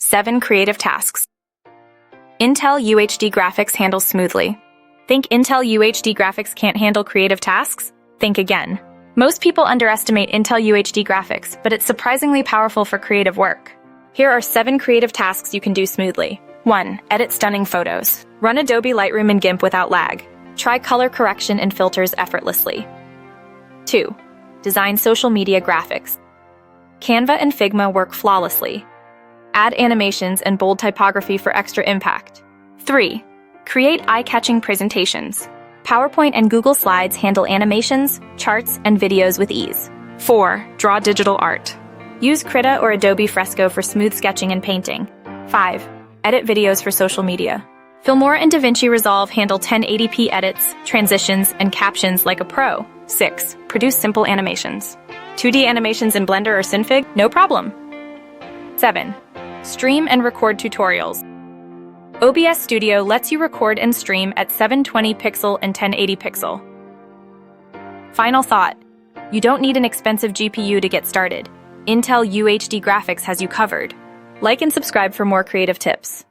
7 creative tasks. Intel UHD Graphics handles smoothly. Think Intel UHD Graphics can't handle creative tasks? Think again. Most people underestimate Intel UHD Graphics, but it's surprisingly powerful for creative work. Here are 7 creative tasks you can do smoothly. 1. Edit stunning photos. Run Adobe Lightroom and GIMP without lag. Try color correction and filters effortlessly. 2. Design social media graphics. Canva and Figma work flawlessly. Add animations and bold typography for extra impact. 3. Create eye-catching presentations. PowerPoint and Google Slides handle animations, charts, and videos with ease. 4. Draw digital art. Use Krita or Adobe Fresco for smooth sketching and painting. 5. Edit videos for social media. Filmora and DaVinci Resolve handle 1080p edits, transitions, and captions like a pro. 6. Produce simple animations. 2D animations in Blender or Synfig? No problem. 7. Stream and record tutorials. OBS Studio lets you record and stream at 720 pixel and 1080 pixel. Final thought. You don't need an expensive GPU to get started. Intel UHD Graphics has you covered. Like and subscribe for more creative tips.